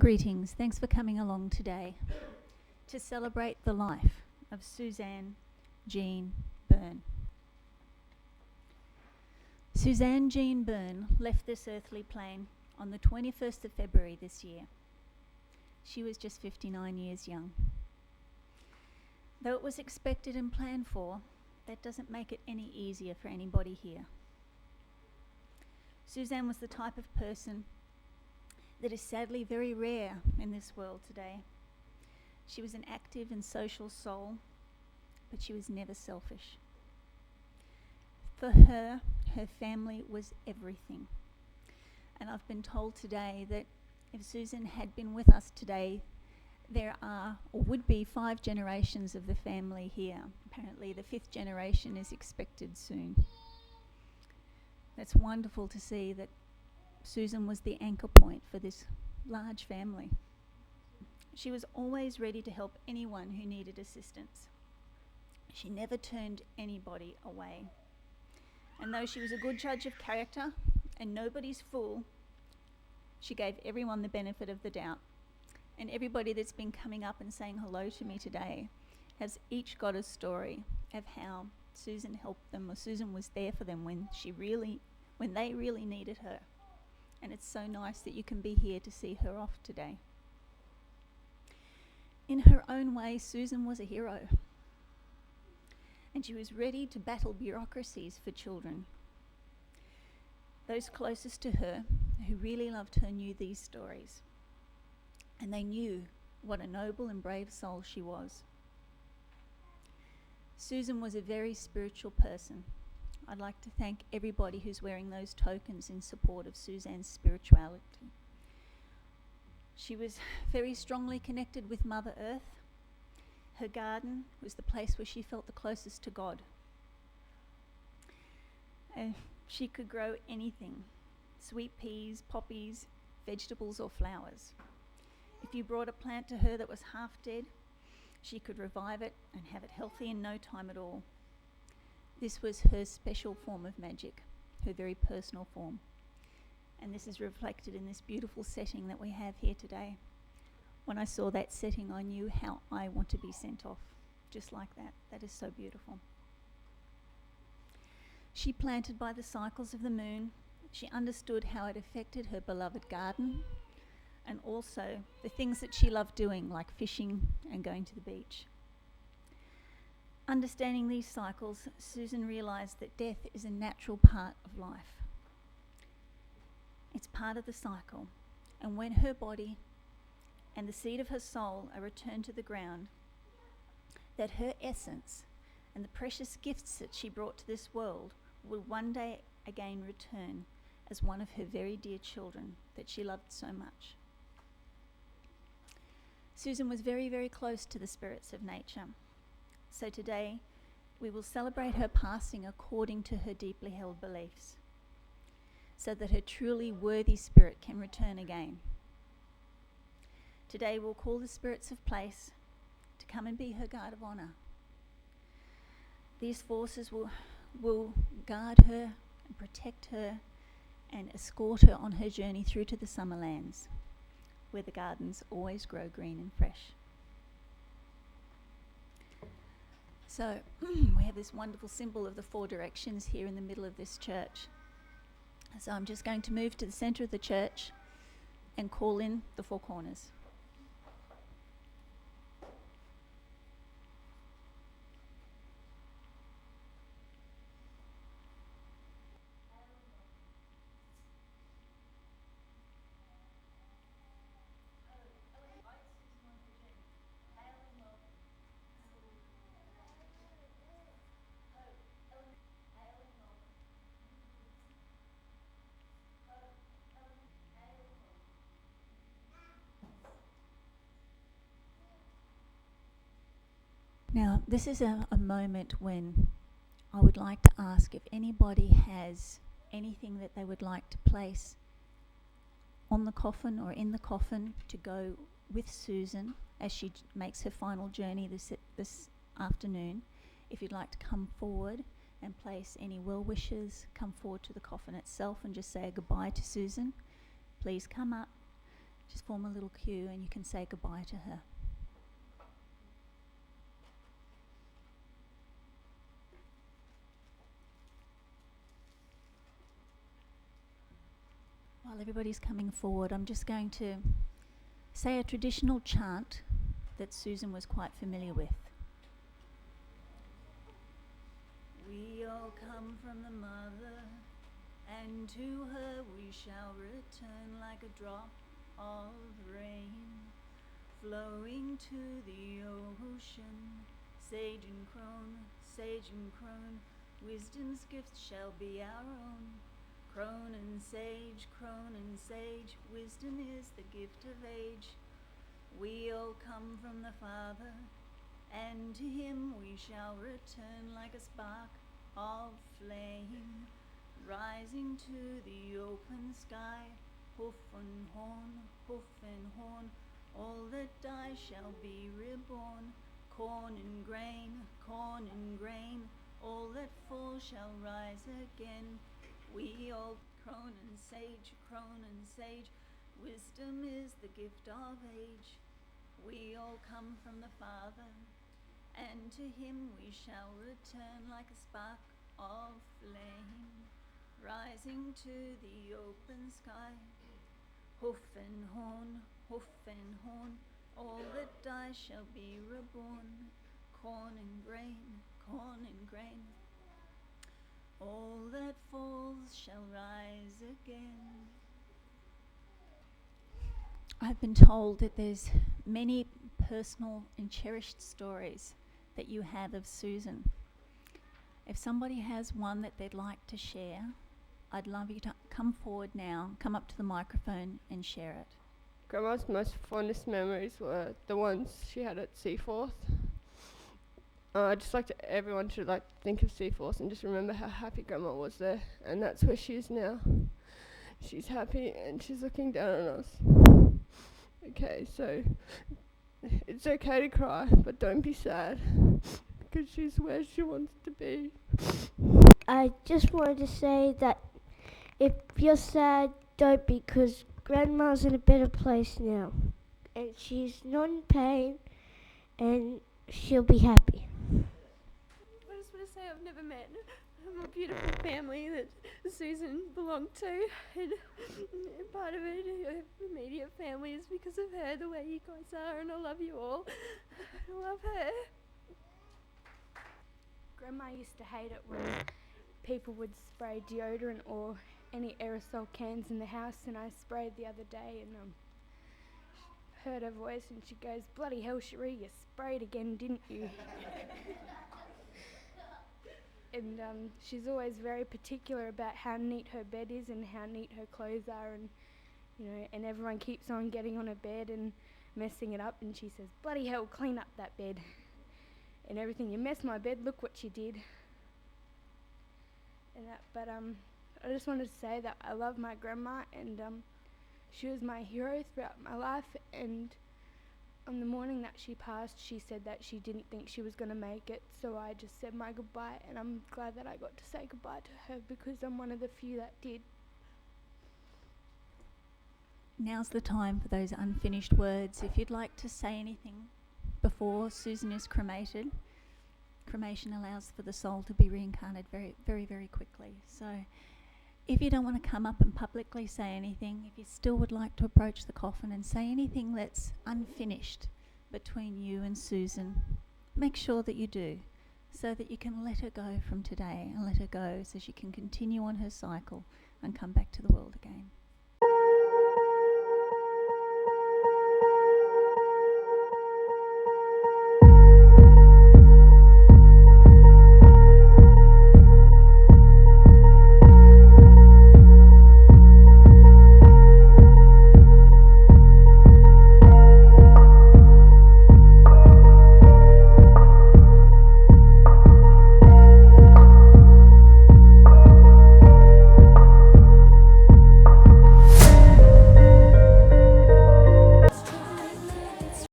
Greetings. Thanks for coming along today to celebrate the life of Suzanne Jean Byrne. Suzanne Jean Byrne left this earthly plane on the 21st of February this year. She was just 59 years young. Though it was expected and planned for, that doesn't make it any easier for anybody here. Suzanne was the type of person that is sadly very rare in this world today. She was an active and social soul, but she was never selfish. For her, her family was everything. And I've been told today that if Susan had been with us today, there are, or would be, 5 generations of the family here. Apparently the 5th generation is expected soon. It's wonderful to see that Susan was the anchor point for this large family. She was always ready to help anyone who needed assistance. She never turned anybody away. And though she was a good judge of character and nobody's fool, she gave everyone the benefit of the doubt. And everybody that's been coming up and saying hello to me today has each got a story of how Susan helped them, or Susan was there for them when they really needed her. And it's so nice that you can be here to see her off today. In her own way, Susan was a hero. And she was ready to battle bureaucracies for children. Those closest to her, who really loved her, knew these stories. And they knew what a noble and brave soul she was. Susan was a very spiritual person. I'd like to thank everybody who's wearing those tokens in support of Suzanne's spirituality. She was very strongly connected with Mother Earth. Her garden was the place where she felt the closest to God. She could grow anything: sweet peas, poppies, vegetables or flowers. If you brought a plant to her that was half dead, she could revive it and have it healthy in no time at all. This was her special form of magic, her very personal form. And this is reflected in this beautiful setting that we have here today. When I saw that setting, I knew how I want to be sent off, just like that. That is so beautiful. She planted by the cycles of the moon. She understood how it affected her beloved garden, and also the things that she loved doing, like fishing and going to the beach. Understanding these cycles, Susan realised that death is a natural part of life. It's part of the cycle, and when her body and the seed of her soul are returned to the ground, that her essence and the precious gifts that she brought to this world will one day again return as one of her very dear children that she loved so much. Susan was very, very close to the spirits of nature. So today, we will celebrate her passing according to her deeply held beliefs, so that her truly worthy spirit can return again. Today, we'll call the spirits of place to come and be her guard of honour. These forces will guard her and protect her and escort her on her journey through to the summer lands, where the gardens always grow green and fresh. So we have this wonderful symbol of the 4 directions here in the middle of this church. So I'm just going to move to the centre of the church and call in the 4 corners. Now, this is a moment when I would like to ask if anybody has anything that they would like to place on the coffin or in the coffin to go with Susan as she makes her final journey this afternoon. If you'd like to come forward and place any well wishes, come forward to the coffin itself and just say a goodbye to Susan. Please come up. Just form a little queue and you can say goodbye to her. While everybody's coming forward, I'm just going to say a traditional chant that Susan was quite familiar with. We all come from the mother, and to her we shall return like a drop of rain, flowing to the ocean. Sage and crone, wisdom's gifts shall be our own. Crone and sage, wisdom is the gift of age. We all come from the Father, and to him we shall return like a spark of flame, rising to the open sky. Hoof and horn, all that die shall be reborn. Corn and grain, all that fall shall rise again. We all crone and sage, wisdom is the gift of age. We all come from the Father, and to him we shall return like a spark of flame, rising to the open sky. Hoof and horn, all that die shall be reborn. Corn and grain, all that falls shall rise again. I've been told that there's many personal and cherished stories that you have of Susan. If somebody has one that they'd like to share, I'd love you to come forward now, come up to the microphone and share it. Grandma's most fondest memories were the ones she had at Seaforth. I'd just like everyone to think of Seaforth and just remember how happy Grandma was there, and that's where she is now. She's happy and she's looking down on us. Okay, so it's okay to cry, but don't be sad, because she's where she wants to be. I just wanted to say that if you're sad, don't be, because Grandma's in a better place now, and she's not in pain, and she'll be happy. I just want to say I've never met a beautiful family that Susan belonged to, and part of it, her immediate family, is because of her, the way you guys are, and I love you all. I love her. Grandma used to hate it when people would spray deodorant or any aerosol cans in the house, and I sprayed the other day and heard her voice, and she goes, "Bloody hell, Cherie, you sprayed again, didn't you?" And she's always very particular about how neat her bed is and how neat her clothes are, and and everyone keeps on getting on her bed and messing it up, and she says, "Bloody hell, clean up that bed and everything. You messed my bed, look what you did." And but I just wanted to say that I love my grandma, and she was my hero throughout my life, and on the morning that she passed, she said that she didn't think she was going to make it, so I just said my goodbye, and I'm glad that I got to say goodbye to her, because I'm one of the few that did. Now's the time for those unfinished words. If you'd like to say anything before Susan is cremated, cremation allows for the soul to be reincarnated very, very, very quickly. So if you don't want to come up and publicly say anything, if you still would like to approach the coffin and say anything that's unfinished between you and Susan, make sure that you do, so that you can let her go from today, and let her go so she can continue on her cycle and come back to the world again.